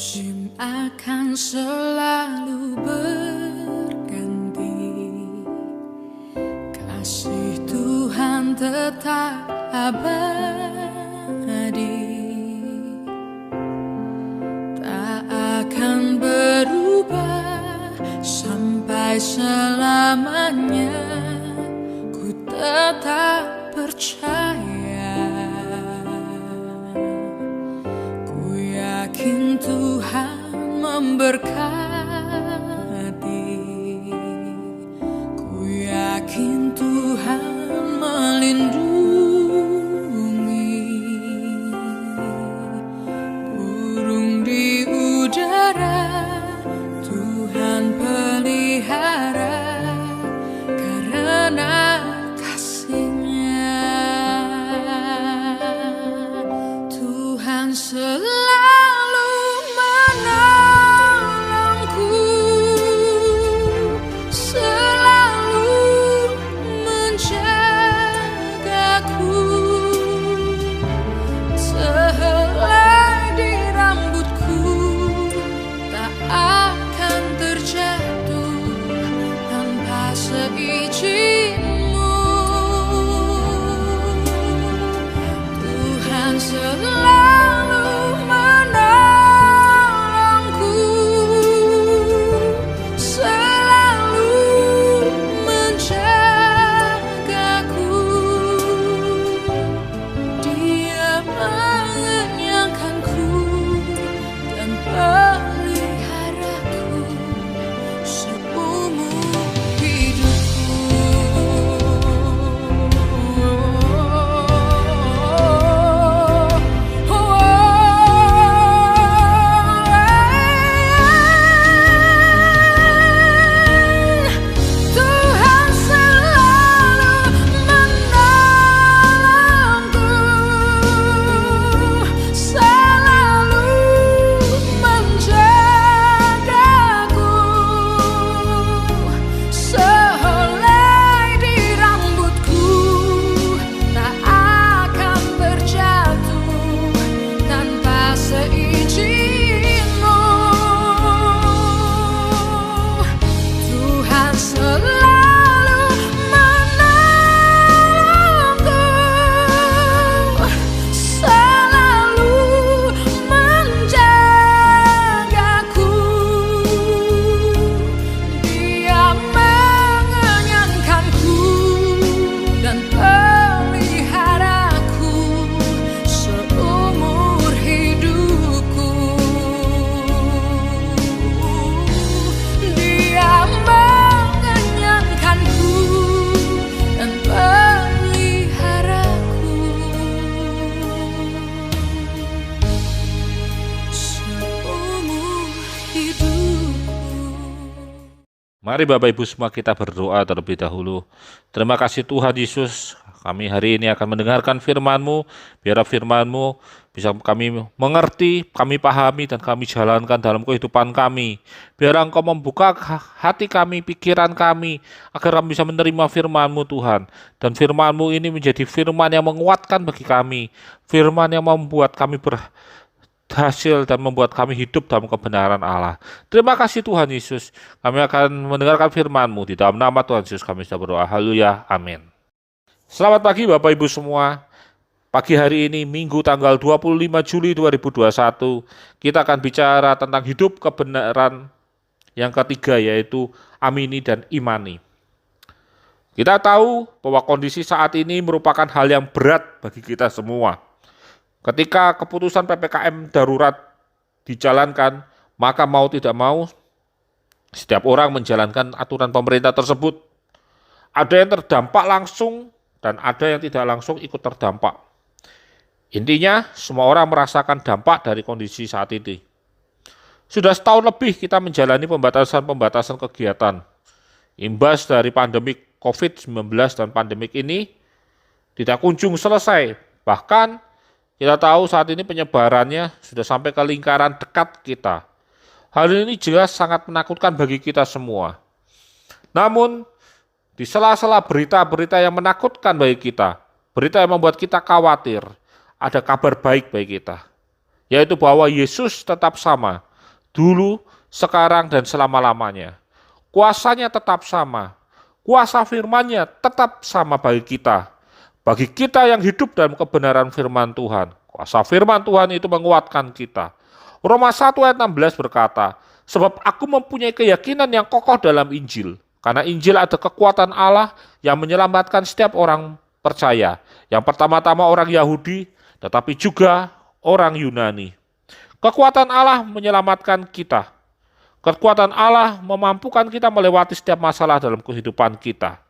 Musim akan selalu berganti, kasih Tuhan tetap abadi, tak akan berubah sampai selamanya. Ku tetap percaya, ku yakin Tuhan memberkati, ku yakin Tuhan melindungi. Burung di udara Tuhan pelihara, karena kasih-Nya Tuhan selalu menolongku, selalu menjagaku. Sehelai di rambutku tak akan terjatuh tanpa seizin-Mu. Tuhan selalu menolongku, selalu menjagaku. Dia mengenyangkanku dan peliharaku seumur hidupku. Tuhan selalu menolongku, selalu menjagaku. Sehelai di rambutku tak akan terjatuh tanpa seizin-Mu. Tuhan selalu menolongku, selalu menjagaku. Dia mengenyangkanku dan peliharaku seumur hidupku. Dia mengenyangkanku dan peliharaku seumur hidupku. Mari Bapak Ibu semua kita berdoa terlebih dahulu. Terima kasih Tuhan Yesus, kami hari ini akan mendengarkan firman-Mu. Biar firman-Mu bisa kami mengerti, kami pahami, dan kami jalankan dalam kehidupan kami. Biar Engkau membuka hati kami, pikiran kami, agar kami bisa menerima firman-Mu Tuhan. Dan firman-Mu ini menjadi firman yang menguatkan bagi kami, firman yang membuat kami berhasil dan membuat kami hidup dalam kebenaran Allah. Terima kasih Tuhan Yesus. Kami akan mendengarkan firman-Mu. Di dalam nama Tuhan Yesus kami sudah berdoa. Haleluya. Amin. Selamat pagi Bapak Ibu semua. Pagi hari ini Minggu tanggal 25 Juli 2021, kita akan bicara tentang hidup kebenaran yang ketiga, yaitu amini dan imani. Kita tahu bahwa kondisi saat ini merupakan hal yang berat bagi kita semua. Ketika keputusan PPKM darurat dijalankan, maka mau tidak mau, setiap orang menjalankan aturan pemerintah tersebut. Ada yang terdampak langsung dan ada yang tidak langsung ikut terdampak. Intinya, semua orang merasakan dampak dari kondisi saat ini. Sudah setahun lebih kita menjalani pembatasan-pembatasan kegiatan. Imbas dari pandemi COVID-19 dan pandemik ini tidak kunjung selesai. Bahkan kita tahu saat ini penyebarannya sudah sampai ke lingkaran dekat kita. Hal ini jelas sangat menakutkan bagi kita semua. Namun, di sela-sela berita-berita yang menakutkan bagi kita, berita yang membuat kita khawatir, ada kabar baik bagi kita, yaitu bahwa Yesus tetap sama. dulu, sekarang, dan selama-lamanya. Kuasanya tetap sama. Kuasa firman-Nya tetap sama bagi kita. Bagi kita yang hidup dalam kebenaran firman Tuhan. Kuasa firman Tuhan itu menguatkan kita. Roma 1 ayat 16 berkata, sebab aku mempunyai keyakinan yang kokoh dalam Injil. Karena Injil ada kekuatan Allah yang menyelamatkan setiap orang percaya. Yang pertama-tama orang Yahudi, tetapi juga orang Yunani. Kekuatan Allah menyelamatkan kita. Kekuatan Allah memampukan kita melewati setiap masalah dalam kehidupan kita.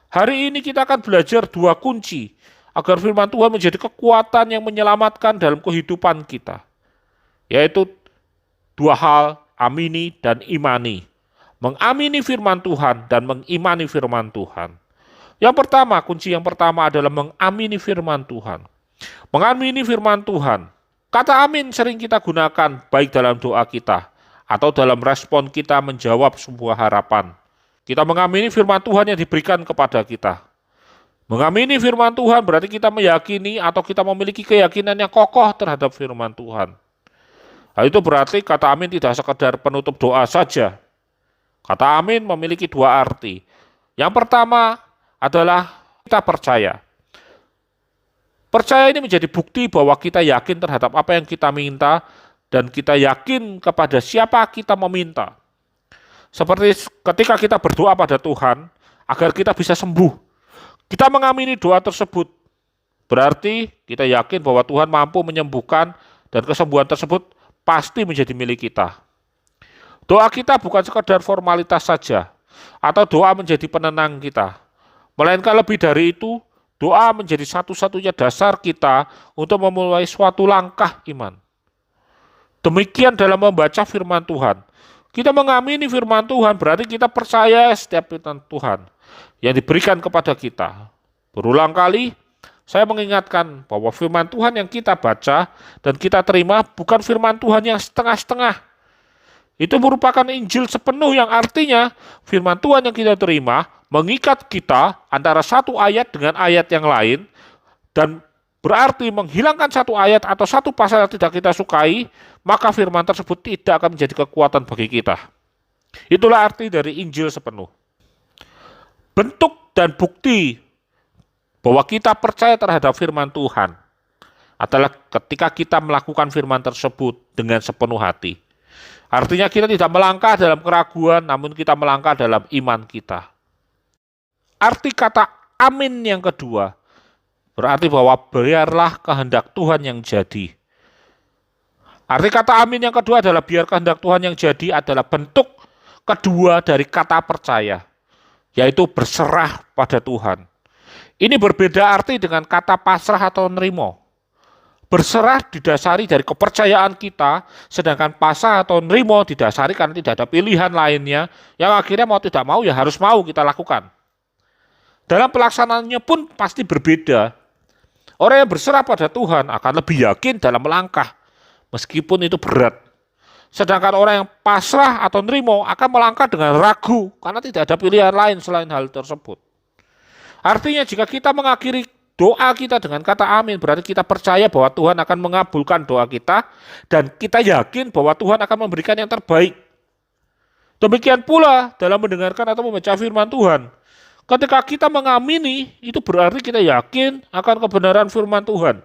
Hari ini kita akan belajar dua kunci agar firman Tuhan menjadi kekuatan yang menyelamatkan dalam kehidupan kita. Yaitu dua hal, amini dan imani. Mengamini firman Tuhan dan mengimani firman Tuhan. Yang pertama, kunci yang pertama adalah mengamini firman Tuhan. Mengamini firman Tuhan. Kata amin sering kita gunakan baik dalam doa kita atau dalam respon kita menjawab sebuah harapan. Kita mengamini firman Tuhan yang diberikan kepada kita. Mengamini firman Tuhan berarti kita meyakini atau kita memiliki keyakinan yang kokoh terhadap firman Tuhan. Hal itu berarti kata amin tidak sekedar penutup doa saja. Kata amin memiliki dua arti. Yang pertama adalah kita percaya. Percaya ini menjadi bukti bahwa kita yakin terhadap apa yang kita minta dan kita yakin kepada siapa kita meminta. Seperti ketika kita berdoa pada Tuhan agar kita bisa sembuh. Kita mengamini doa tersebut. Berarti kita yakin bahwa Tuhan mampu menyembuhkan dan kesembuhan tersebut pasti menjadi milik kita. Doa kita bukan sekedar formalitas saja, atau doa menjadi penenang kita. Melainkan lebih dari itu, doa menjadi satu-satunya dasar kita untuk memulai suatu langkah iman. Demikian dalam membaca firman Tuhan. Kita mengamini firman Tuhan, berarti kita percaya setiap firman Tuhan yang diberikan kepada kita. Berulang kali, saya mengingatkan bahwa firman Tuhan yang kita baca dan kita terima bukan firman Tuhan yang setengah-setengah. Itu merupakan Injil sepenuh yang artinya firman Tuhan yang kita terima mengikat kita antara satu ayat dengan ayat yang lain dan berarti menghilangkan satu ayat atau satu pasal yang tidak kita sukai, maka firman tersebut tidak akan menjadi kekuatan bagi kita. Itulah arti dari Injil sepenuh. Bentuk dan bukti bahwa kita percaya terhadap firman Tuhan adalah ketika kita melakukan firman tersebut dengan sepenuh hati. Artinya kita tidak melangkah dalam keraguan, namun kita melangkah dalam iman kita. Arti kata amin yang kedua, berarti bahwa biarlah kehendak Tuhan yang jadi. Arti kata amin yang kedua adalah biar kehendak Tuhan yang jadi adalah bentuk kedua dari kata percaya, yaitu berserah pada Tuhan. Ini berbeda arti dengan kata pasrah atau nerimo. Berserah didasari dari kepercayaan kita, sedangkan pasrah atau nerimo didasari karena tidak ada pilihan lainnya, yang akhirnya mau tidak mau ya harus mau kita lakukan. Dalam pelaksanaannya pun pasti berbeda. Orang yang berserah pada Tuhan akan lebih yakin dalam melangkah, meskipun itu berat. Sedangkan orang yang pasrah atau nerimo akan melangkah dengan ragu, karena tidak ada pilihan lain selain hal tersebut. Artinya jika kita mengakhiri doa kita dengan kata amin, berarti kita percaya bahwa Tuhan akan mengabulkan doa kita, dan kita yakin bahwa Tuhan akan memberikan yang terbaik. Demikian pula dalam mendengarkan atau membaca firman Tuhan. Ketika kita mengamini, itu berarti kita yakin akan kebenaran firman Tuhan.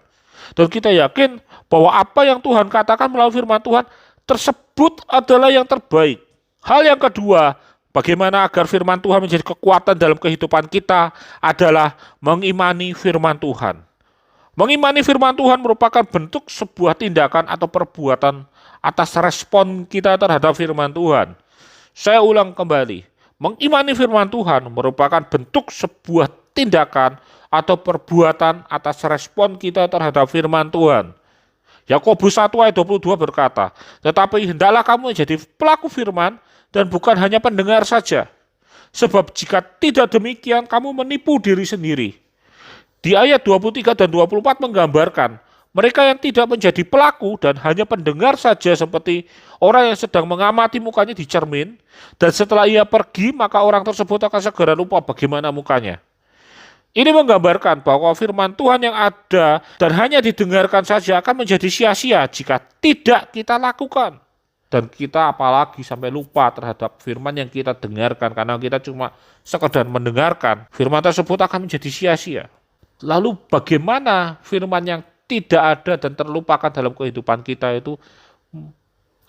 Dan kita yakin bahwa apa yang Tuhan katakan melalui firman Tuhan tersebut adalah yang terbaik. Hal yang kedua, bagaimana agar firman Tuhan menjadi kekuatan dalam kehidupan kita adalah mengimani firman Tuhan. Mengimani firman Tuhan merupakan bentuk sebuah tindakan atau perbuatan atas respon kita terhadap firman Tuhan. Saya ulang kembali, mengimani firman Tuhan merupakan bentuk sebuah tindakan atau perbuatan atas respon kita terhadap firman Tuhan. Yakobus 1 ayat 22 berkata, tetapi hendaklah kamu menjadi pelaku firman dan bukan hanya pendengar saja. Sebab jika tidak demikian, kamu menipu diri sendiri. Di ayat 23 dan 24 menggambarkan, mereka yang tidak menjadi pelaku dan hanya pendengar saja seperti orang yang sedang mengamati mukanya di cermin, dan setelah ia pergi, maka orang tersebut akan segera lupa bagaimana mukanya. Ini menggambarkan bahwa firman Tuhan yang ada dan hanya didengarkan saja akan menjadi sia-sia jika tidak kita lakukan. Dan kita apalagi sampai lupa terhadap firman yang kita dengarkan, karena kita cuma sekedar mendengarkan, firman tersebut akan menjadi sia-sia. Lalu bagaimana firman yang tidak ada dan terlupakan dalam kehidupan kita itu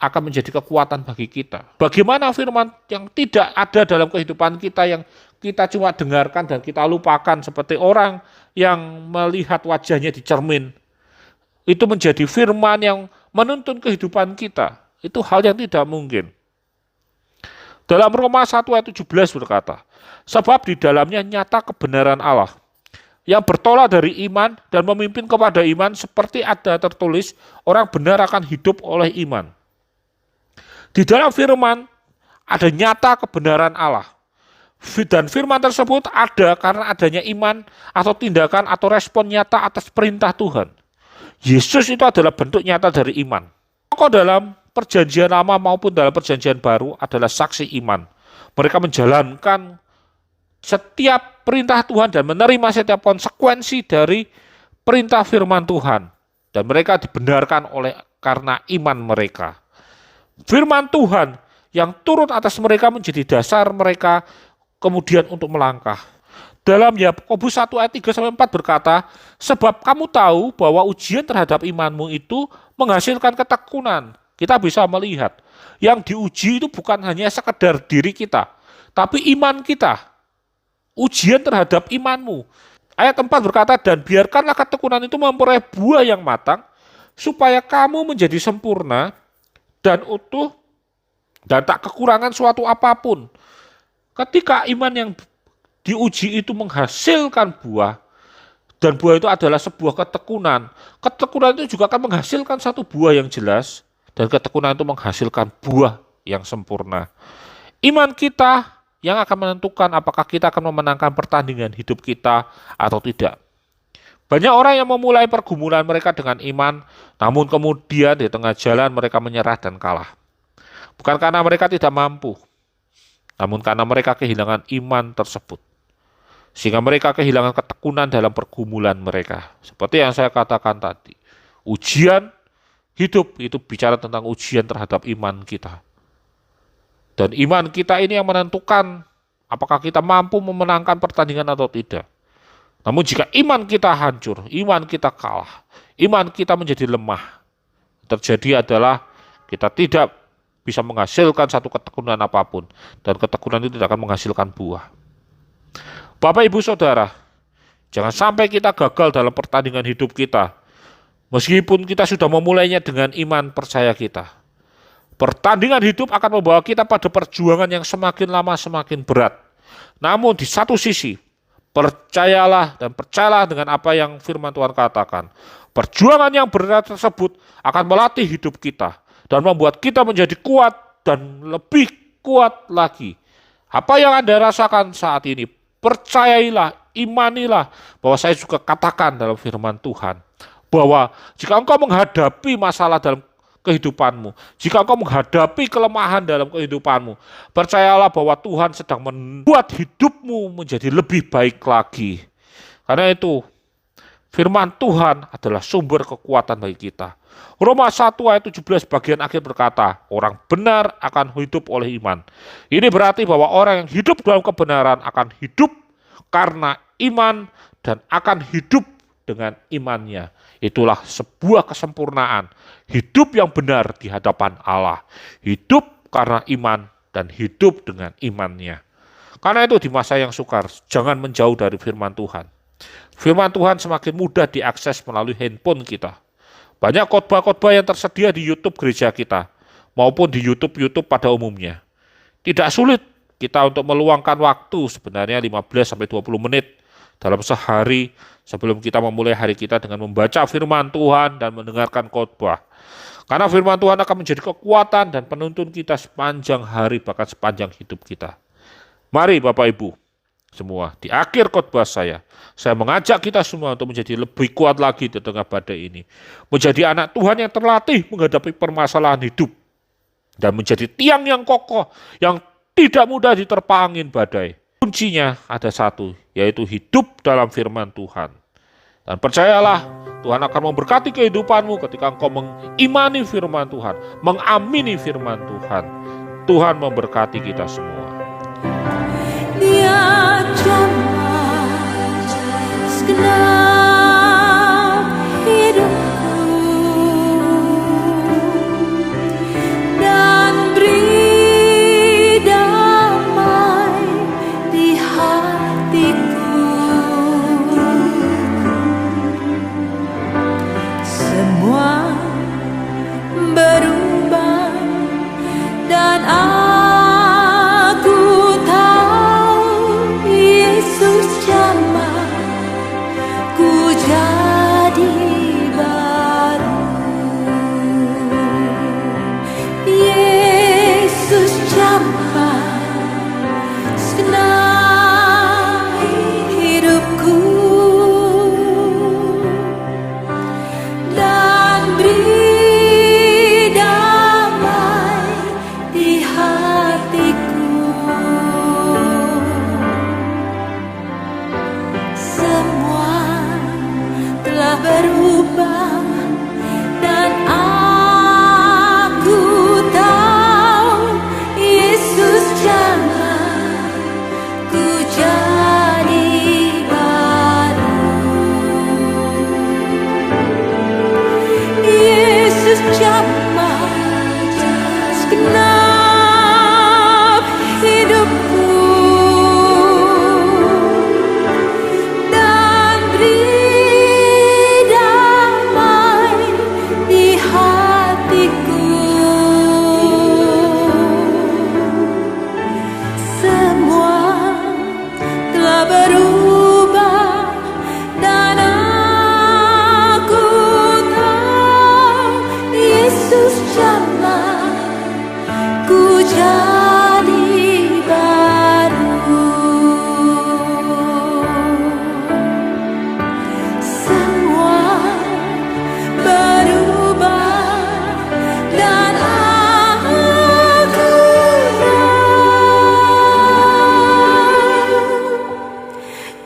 akan menjadi kekuatan bagi kita? Bagaimana firman yang tidak ada dalam kehidupan kita, yang kita cuma dengarkan dan kita lupakan, seperti orang yang melihat wajahnya di cermin, itu menjadi firman yang menuntun kehidupan kita? Itu hal yang tidak mungkin. Dalam Roma 1 ayat 17 berkata, sebab di dalamnya nyata kebenaran Allah, yang bertolak dari iman dan memimpin kepada iman, seperti ada tertulis, orang benar akan hidup oleh iman. Di dalam firman ada nyata kebenaran Allah. Dan firman tersebut ada karena adanya iman atau tindakan atau respon nyata atas perintah Tuhan. Yesus itu adalah bentuk nyata dari iman. Tokoh dalam Perjanjian Lama maupun dalam Perjanjian Baru adalah saksi iman. Mereka menjalankan setiap perintah Tuhan dan menerima setiap konsekuensi dari perintah firman Tuhan. Dan mereka dibenarkan oleh karena iman mereka. Firman Tuhan yang turun atas mereka menjadi dasar mereka kemudian untuk melangkah. Dalam Yakobus 1 ayat 3-4 berkata, sebab kamu tahu bahwa ujian terhadap imanmu itu menghasilkan ketekunan. Kita bisa melihat yang diuji itu bukan hanya sekedar diri kita, tapi iman kita. Ujian terhadap imanmu. Ayat 4 berkata, dan biarkanlah ketekunan itu memperoleh buah yang matang, supaya kamu menjadi sempurna dan utuh dan tak kekurangan suatu apapun. Ketika iman yang diuji itu menghasilkan buah, dan buah itu adalah sebuah ketekunan. Ketekunan itu juga akan menghasilkan satu buah yang jelas, dan ketekunan itu menghasilkan buah yang sempurna. Iman kita yang akan menentukan apakah kita akan memenangkan pertandingan hidup kita atau tidak. Banyak orang yang memulai pergumulan mereka dengan iman, namun kemudian di tengah jalan mereka menyerah dan kalah. Bukan karena mereka tidak mampu, namun karena mereka kehilangan iman tersebut. Sehingga mereka kehilangan ketekunan dalam pergumulan mereka. Seperti yang saya katakan tadi, ujian hidup itu bicara tentang ujian terhadap iman kita. Dan iman kita ini yang menentukan apakah kita mampu memenangkan pertandingan atau tidak. Namun jika iman kita hancur, iman kita kalah, iman kita menjadi lemah, terjadi adalah kita tidak bisa menghasilkan satu ketekunan apapun. Dan ketekunan itu tidak akan menghasilkan buah. Bapak, Ibu, Saudara, jangan sampai kita gagal dalam pertandingan hidup kita. Meskipun kita sudah memulainya dengan iman percaya kita. Pertandingan hidup akan membawa kita pada perjuangan yang semakin lama semakin berat. Namun di satu sisi, percayalah dengan apa yang firman Tuhan katakan. Perjuangan yang berat tersebut akan melatih hidup kita dan membuat kita menjadi kuat dan lebih kuat lagi. Apa yang Anda rasakan saat ini, percayailah, imanilah bahwa saya juga katakan dalam firman Tuhan, bahwa jika engkau menghadapi masalah dalam kehidupanmu, jika engkau menghadapi kelemahan dalam kehidupanmu, percayalah bahwa Tuhan sedang membuat hidupmu menjadi lebih baik lagi. Karena itu, firman Tuhan adalah sumber kekuatan bagi kita. Roma 1 ayat 17 bagian akhir berkata, orang benar akan hidup oleh iman. Ini berarti bahwa orang yang hidup dalam kebenaran akan hidup karena iman dan akan hidup dengan imannya. Itulah sebuah kesempurnaan. Hidup yang benar di hadapan Allah. Hidup karena iman dan hidup dengan imannya. Karena itu di masa yang sukar, jangan menjauh dari firman Tuhan. Firman Tuhan semakin mudah diakses melalui handphone kita. Banyak khotbah-khotbah yang tersedia di YouTube gereja kita, maupun di YouTube pada umumnya. Tidak sulit kita untuk meluangkan waktu sebenarnya 15-20 menit dalam sehari sebelum kita memulai hari kita dengan membaca firman Tuhan dan mendengarkan khotbah. Karena firman Tuhan akan menjadi kekuatan dan penuntun kita sepanjang hari, bahkan sepanjang hidup kita. Mari Bapak Ibu semua, di akhir khotbah saya mengajak kita semua untuk menjadi lebih kuat lagi di tengah badai ini. Menjadi anak Tuhan yang terlatih menghadapi permasalahan hidup. Dan menjadi tiang yang kokoh, yang tidak mudah diterpa angin badai. Kuncinya ada satu, yaitu hidup dalam firman Tuhan. Dan percayalah, Tuhan akan memberkati kehidupanmu ketika engkau mengimani firman Tuhan, mengamini firman Tuhan. Tuhan memberkati kita semua. Dia jamah segenap hidupku dan beri damai di hatiku. Semua berubah dan aku tahu Yesus jamah ku jadi baru. Yesus jamah segenap hidupku dan beri damai di hatiku. Semua telah berubah dan aku tahu Yesus jamah ku jadi baru. Yesus jamah segenap hidupku dan beri damai di hatiku. Semua telah berubah dan aku tahu Yesus jamah ku jadi baru. Semua berubah dan aku tahu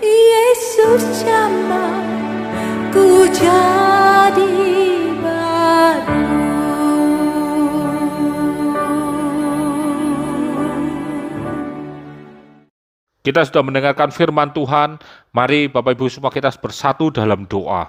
Yesus jamah ku jadi baru. Kita sudah mendengarkan firman Tuhan. Mari Bapak Ibu semua kita bersatu dalam doa.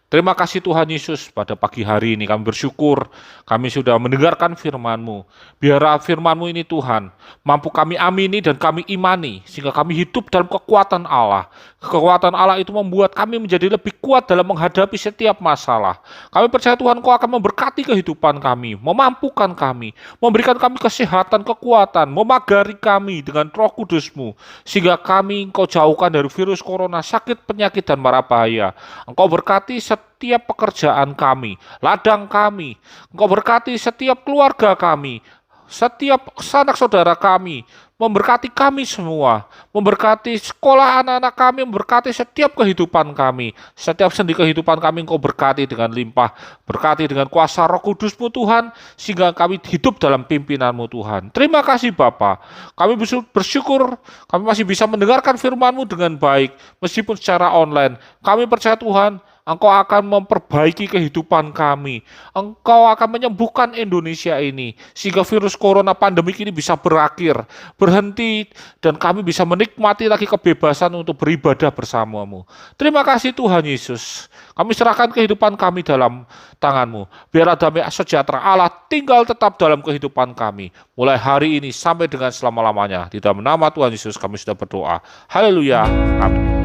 Terima kasih Tuhan Yesus, pada pagi hari ini kami bersyukur kami sudah mendengarkan firman-Mu. Biarlah firman-Mu ini Tuhan mampu kami amini dan kami imani, sehingga kami hidup dalam kekuatan Allah. Kekuatan Allah itu membuat kami menjadi lebih kuat dalam menghadapi setiap masalah. Kami percaya Tuhan Kau akan memberkati kehidupan kami, memampukan kami, memberikan kami kesehatan, kekuatan, memagari kami dengan Roh Kudus-Mu, sehingga kami Engkau jauhkan dari virus corona, sakit, penyakit, dan mara bahaya. Engkau berkati setiap pekerjaan kami, ladang kami. Engkau berkati setiap keluarga kami, setiap sanak saudara kami, memberkati kami semua, memberkati sekolah anak-anak kami, memberkati setiap kehidupan kami, setiap sendi kehidupan kami Engkau berkati dengan limpah, berkati dengan kuasa Roh Kudus-Mu Tuhan, sehingga kami hidup dalam pimpinan-Mu Tuhan. Terima kasih Bapa, kami bersyukur kami masih bisa mendengarkan firman-Mu dengan baik, meskipun secara online. Kami percaya Tuhan, Engkau akan memperbaiki kehidupan kami. Engkau akan menyembuhkan Indonesia ini, sehingga virus corona pandemik ini bisa berakhir, berhenti, dan kami bisa menikmati lagi kebebasan untuk beribadah bersama-Mu. Terima kasih Tuhan Yesus. Kami serahkan kehidupan kami dalam tangan-Mu. Biarlah damai sejahtera Allah tinggal tetap dalam kehidupan kami, mulai hari ini sampai dengan selama-lamanya. Di dalam nama Tuhan Yesus kami sudah berdoa. Haleluya. Amin.